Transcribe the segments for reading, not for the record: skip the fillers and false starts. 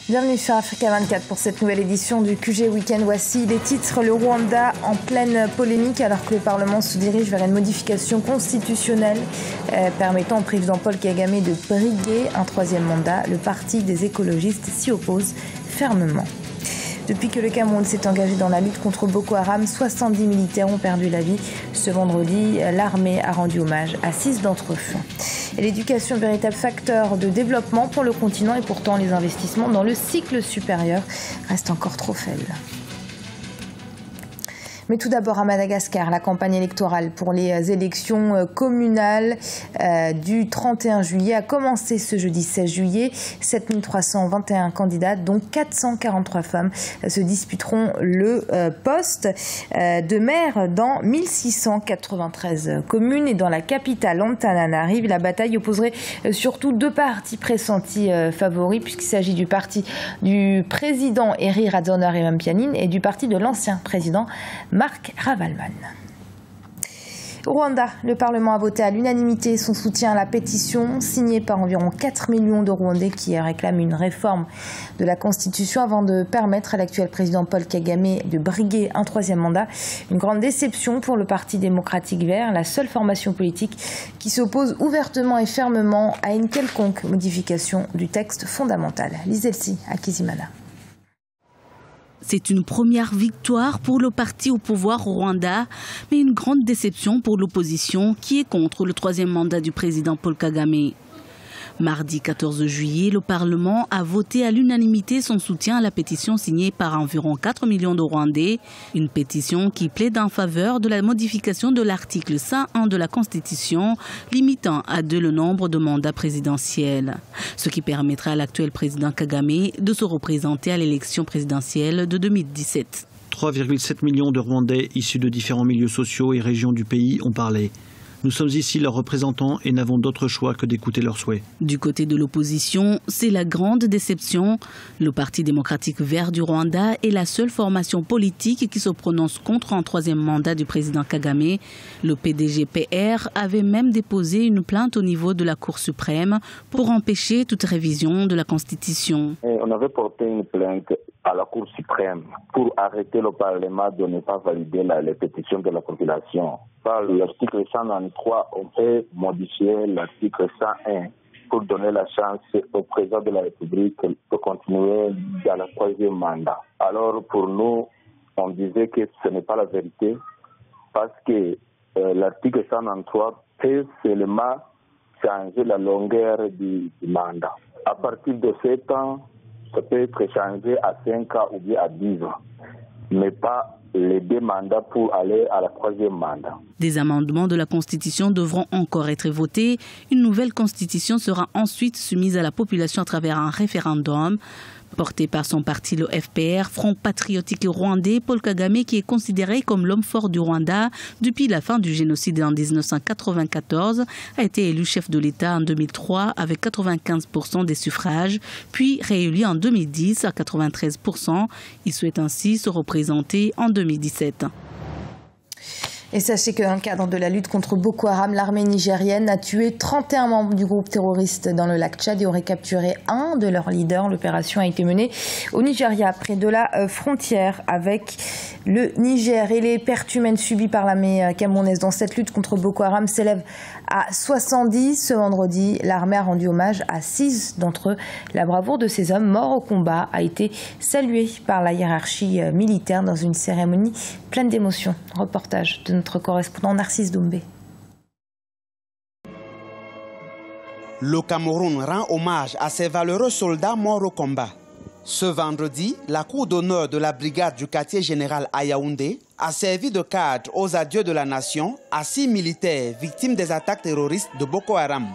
Bienvenue sur Africa 24 pour cette nouvelle édition du QG Week-end. Voici les titres. Le Rwanda en pleine polémique alors que le Parlement se dirige vers une modification constitutionnelle permettant au président Paul Kagame de briguer un troisième mandat. Le parti des écologistes s'y oppose fermement. Depuis que le Cameroun s'est engagé dans la lutte contre Boko Haram, 70 militaires ont perdu la vie. Ce vendredi, l'armée a rendu hommage à 6 d'entre eux. Et l'éducation, véritable facteur de développement pour le continent, et pourtant les investissements dans le cycle supérieur restent encore trop faibles. Mais tout d'abord à Madagascar, la campagne électorale pour les élections communales du 31 juillet a commencé ce jeudi 16 juillet. 7321 candidats, dont 443 femmes, se disputeront le poste de maire dans 1693 communes. Et dans la capitale Antananarive, la bataille opposerait surtout 2 partis pressentis favoris, puisqu'il s'agit du parti du président Eri Rajoelinarimampianina et du parti de l'ancien président Marc Ravalomanana. Au Rwanda, le Parlement a voté à l'unanimité son soutien à la pétition signée par environ 4 millions de Rwandais qui réclament une réforme de la Constitution avant de permettre à l'actuel président Paul Kagame de briguer un troisième mandat. Une grande déception pour le Parti démocratique vert, la seule formation politique qui s'oppose ouvertement et fermement à une quelconque modification du texte fondamental. Liselsi Akizimana. C'est une première victoire pour le parti au pouvoir au Rwanda, mais une grande déception pour l'opposition qui est contre le troisième mandat du président Paul Kagame. Mardi 14 juillet, le Parlement a voté à l'unanimité son soutien à la pétition signée par environ 4 millions de Rwandais. Une pétition qui plaide en faveur de la modification de l'article 101 de la Constitution, limitant à 2 le nombre de mandats présidentiels. Ce qui permettra à l'actuel président Kagame de se représenter à l'élection présidentielle de 2017. 3,7 millions de Rwandais issus de différents milieux sociaux et régions du pays ont parlé. Nous sommes ici leurs représentants et n'avons d'autre choix que d'écouter leurs souhaits. Du côté de l'opposition, c'est la grande déception. Le Parti démocratique vert du Rwanda est la seule formation politique qui se prononce contre un troisième mandat du président Kagame. Le PDG-PR avait même déposé une plainte au niveau de la Cour suprême pour empêcher toute révision de la Constitution. On avait porté une plainte à la Cour suprême pour arrêter le Parlement de ne pas valider les pétitions de la population. Par l'article 193, on peut modifier l'article 101 pour donner la chance au président de la République de continuer dans le troisième mandat. Alors pour nous, on disait que ce n'est pas la vérité parce que l'article 193 peut seulement changer la longueur du mandat. À partir de 7 ans, ça peut être changé à 5 ans ou bien à 10 ans, mais pas les 2 mandats pour aller à la troisième mandat. Des amendements de la Constitution devront encore être votés. Une nouvelle Constitution sera ensuite soumise à la population à travers un référendum. Porté par son parti, le FPR, Front patriotique rwandais, Paul Kagame, qui est considéré comme l'homme fort du Rwanda depuis la fin du génocide en 1994, a été élu chef de l'État en 2003 avec 95% des suffrages, puis réélu en 2010 à 93%. Il souhaite ainsi se représenter en 2017. Et sachez que dans le cadre de la lutte contre Boko Haram, l'armée nigérienne a tué 31 membres du groupe terroriste dans le lac Tchad et aurait capturé un de leurs leaders. L'opération a été menée au Nigeria, près de la frontière avec le Niger. Et les pertes humaines subies par l'armée camerounaise dans cette lutte contre Boko Haram s'élèvent à 70. Ce vendredi, l'armée a rendu hommage à 6 d'entre eux. La bravoure de ces hommes morts au combat a été saluée par la hiérarchie militaire dans une cérémonie pleine d'émotions. Reportage de notre correspondant Narcisse Doumbé. Le Cameroun rend hommage à ces valeureux soldats morts au combat. Ce vendredi, la cour d'honneur de la brigade du quartier général à Yaoundé a servi de cadre aux adieux de la nation à 6 militaires victimes des attaques terroristes de Boko Haram.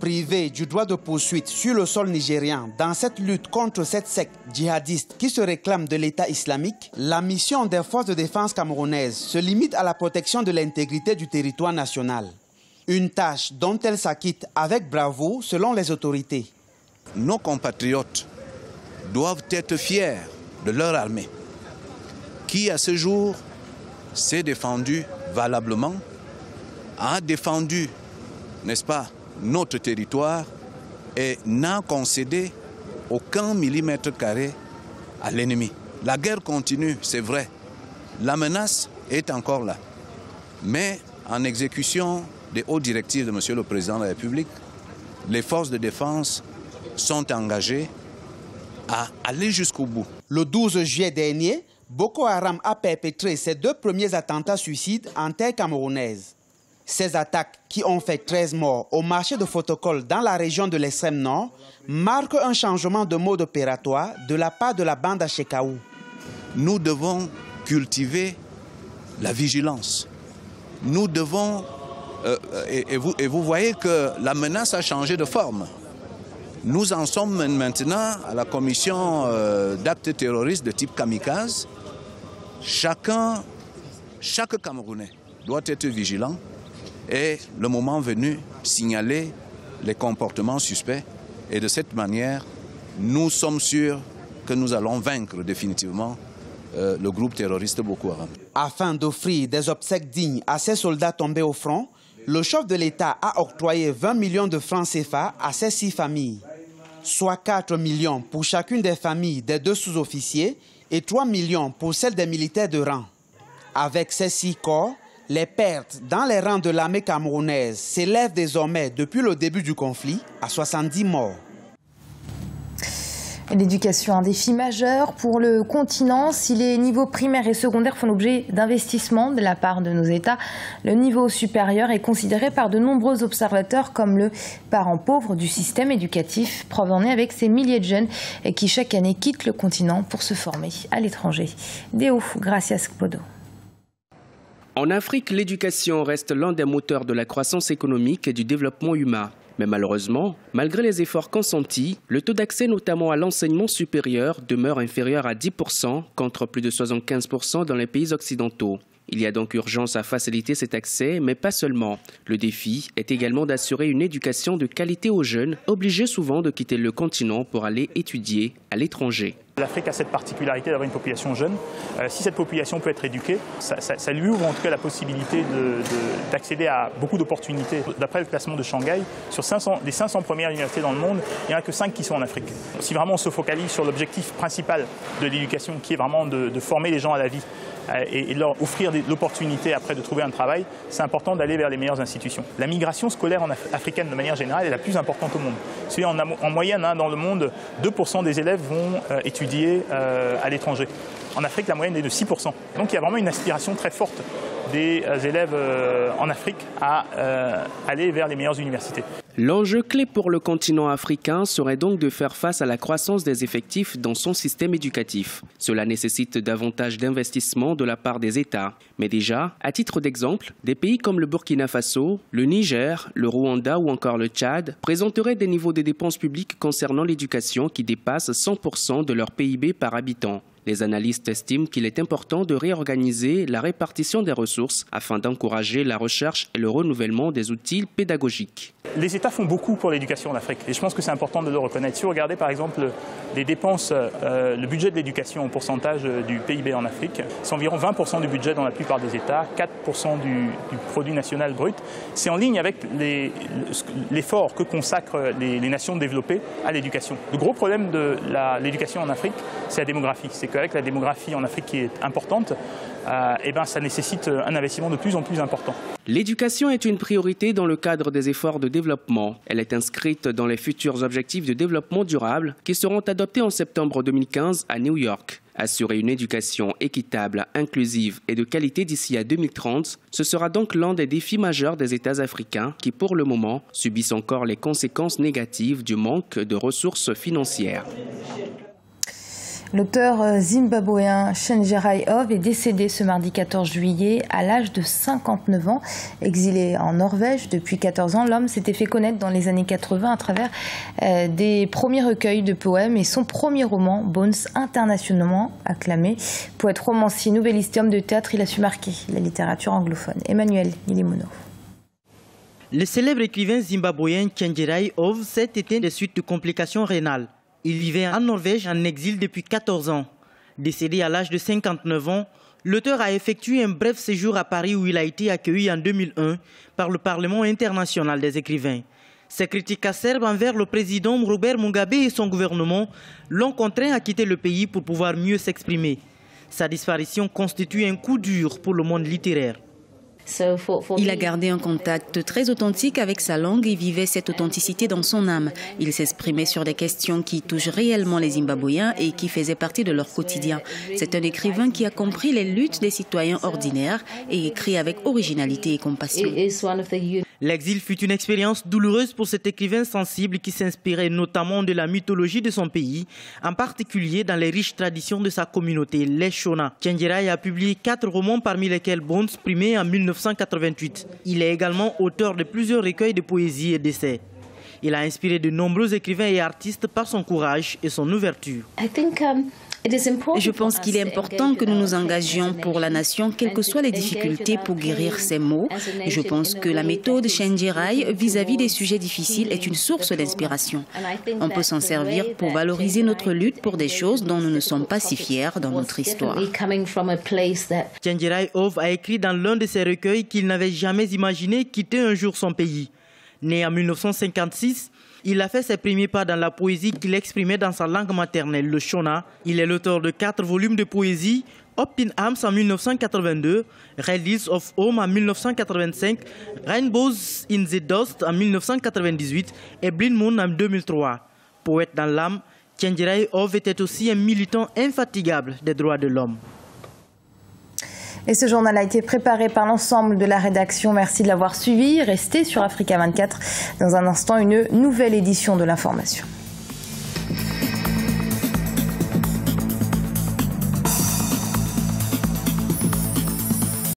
Privés du droit de poursuite sur le sol nigérien dans cette lutte contre cette secte djihadiste qui se réclame de l'État islamique, la mission des forces de défense camerounaises se limite à la protection de l'intégrité du territoire national. Une tâche dont elles s'acquittent avec bravoure selon les autorités. Nos compatriotes doivent être fiers de leur armée, qui à ce jour s'est défendue valablement, a défendu, n'est-ce pas, notre territoire et n'a concédé aucun millimètre carré à l'ennemi. La guerre continue, c'est vrai. La menace est encore là. Mais en exécution des hautes directives de M. le Président de la République, les forces de défense sont engagées à aller jusqu'au bout. Le 12 juillet dernier, Boko Haram a perpétré ses 2 premiers attentats suicides en terre camerounaise. Ces attaques, qui ont fait 13 morts au marché de Fotokol dans la région de l'extrême nord, marquent un changement de mode opératoire de la part de la bande à Chekaou. Nous devons cultiver la vigilance. Nous devons... et vous voyez que la menace a changé de forme. Nous en sommes maintenant à la commission d'actes terroristes de type kamikaze. Chaque Camerounais doit être vigilant et, le moment venu, signaler les comportements suspects. Et de cette manière, nous sommes sûrs que nous allons vaincre définitivement le groupe terroriste Boko Haram. Afin d'offrir des obsèques dignes à ces soldats tombés au front, le chef de l'État a octroyé 20 millions de francs CFA à ces 6 familles, soit 4 millions pour chacune des familles des 2 sous-officiers et 3 millions pour celles des militaires de rang. Avec ces 6 corps, les pertes dans les rangs de l'armée camerounaise s'élèvent désormais depuis le début du conflit à 70 morts. L'éducation, un défi majeur pour le continent. Si les niveaux primaires et secondaires font l'objet d'investissements de la part de nos États, le niveau supérieur est considéré par de nombreux observateurs comme le parent pauvre du système éducatif, preuve en est avec ces milliers de jeunes qui chaque année quittent le continent pour se former à l'étranger. Deo Gracias Podo. En Afrique, l'éducation reste l'un des moteurs de la croissance économique et du développement humain. Mais malheureusement, malgré les efforts consentis, le taux d'accès notamment à l'enseignement supérieur demeure inférieur à 10% contre plus de 75% dans les pays occidentaux. Il y a donc urgence à faciliter cet accès, mais pas seulement. Le défi est également d'assurer une éducation de qualité aux jeunes, obligés souvent de quitter le continent pour aller étudier à l'étranger. L'Afrique a cette particularité d'avoir une population jeune. Si cette population peut être éduquée, ça lui ouvre en tout cas la possibilité d'accéder à beaucoup d'opportunités. D'après le classement de Shanghai, sur des 500 premières universités dans le monde, il n'y en a que 5 qui sont en Afrique. Si vraiment on se focalise sur l'objectif principal de l'éducation, qui est vraiment de former les gens à la vie et de leur offrir l'opportunité après de trouver un travail, c'est important d'aller vers les meilleures institutions. La migration scolaire africaine de manière générale est la plus importante au monde. En moyenne, dans le monde, 2% des élèves vont étudier à l'étranger. En Afrique, la moyenne est de 6%. Donc il y a vraiment une aspiration très forte des élèves en Afrique à aller vers les meilleures universités. L'enjeu clé pour le continent africain serait donc de faire face à la croissance des effectifs dans son système éducatif. Cela nécessite davantage d'investissements de la part des États. Mais déjà, à titre d'exemple, des pays comme le Burkina Faso, le Niger, le Rwanda ou encore le Tchad présenteraient des niveaux de dépenses publiques concernant l'éducation qui dépassent 100% de leur PIB par habitant. Les analystes estiment qu'il est important de réorganiser la répartition des ressources afin d'encourager la recherche et le renouvellement des outils pédagogiques. Les États font beaucoup pour l'éducation en Afrique et je pense que c'est important de le reconnaître. Si vous regardez par exemple les dépenses, le budget de l'éducation en pourcentage du PIB en Afrique, c'est environ 20% du budget dans la plupart des États, 4% du produit national brut. C'est en ligne avec l'effort que consacrent les nations développées à l'éducation. Le gros problème de l'éducation en Afrique, c'est la démographie. C'est qu'avec la démographie en Afrique qui est importante, ça nécessite un investissement de plus en plus important. L'éducation est une priorité dans le cadre des efforts de développement. Elle est inscrite dans les futurs objectifs de développement durable qui seront adoptés en septembre 2015 à New York. Assurer une éducation équitable, inclusive et de qualité d'ici à 2030, ce sera donc l'un des défis majeurs des États africains qui, pour le moment, subissent encore les conséquences négatives du manque de ressources financières. L'auteur zimbabwéen Chenjerai Hove est décédé ce mardi 14 juillet à l'âge de 59 ans. Exilé en Norvège depuis 14 ans, l'homme s'était fait connaître dans les années 80 à travers des premiers recueils de poèmes et son premier roman, Bones, internationalement acclamé. Poète, romancier, nouvelliste et homme de théâtre, il a su marquer la littérature anglophone. Emmanuel Nilimono. Le célèbre écrivain zimbabwéen Chenjerai Hove s'est éteint des suites de complications rénales. Il vivait en Norvège en exil depuis 14 ans. Décédé à l'âge de 59 ans, l'auteur a effectué un bref séjour à Paris où il a été accueilli en 2001 par le Parlement international des écrivains. Ces critiques acerbes envers le président Robert Mugabe et son gouvernement l'ont contraint à quitter le pays pour pouvoir mieux s'exprimer. Sa disparition constitue un coup dur pour le monde littéraire. Il a gardé un contact très authentique avec sa langue et vivait cette authenticité dans son âme. Il s'exprimait sur des questions qui touchent réellement les Zimbabwéens et qui faisaient partie de leur quotidien. C'est un écrivain qui a compris les luttes des citoyens ordinaires et écrit avec originalité et compassion. L'exil fut une expérience douloureuse pour cet écrivain sensible qui s'inspirait notamment de la mythologie de son pays, en particulier dans les riches traditions de sa communauté, les Shona. Tchenjerai a publié 4 romans parmi lesquels Bones, primé en 1988. Il est également auteur de plusieurs recueils de poésie et d'essais. Il a inspiré de nombreux écrivains et artistes par son courage et son ouverture. Je pense qu'il est important que nous nous engagions pour la nation, quelles que soient les difficultés, pour guérir ces maux. Je pense que la méthode Tchenjerai vis-à-vis des sujets difficiles est une source d'inspiration. On peut s'en servir pour valoriser notre lutte pour des choses dont nous ne sommes pas si fiers dans notre histoire. Tchenjerai Ove a écrit dans l'un de ses recueils qu'il n'avait jamais imaginé quitter un jour son pays. Né en 1956, il a fait ses premiers pas dans la poésie qu'il exprimait dans sa langue maternelle, le Shona. Il est l'auteur de 4 volumes de poésie, Up in Arms en 1982, Red Hills of Home en 1985, Rainbows in the Dust en 1998 et Blind Moon en 2003. Poète dans l'âme, Tchenjerai Ove était aussi un militant infatigable des droits de l'homme. Et ce journal a été préparé par l'ensemble de la rédaction. Merci de l'avoir suivi. Restez sur Africa 24. Dans un instant, une nouvelle édition de l'information.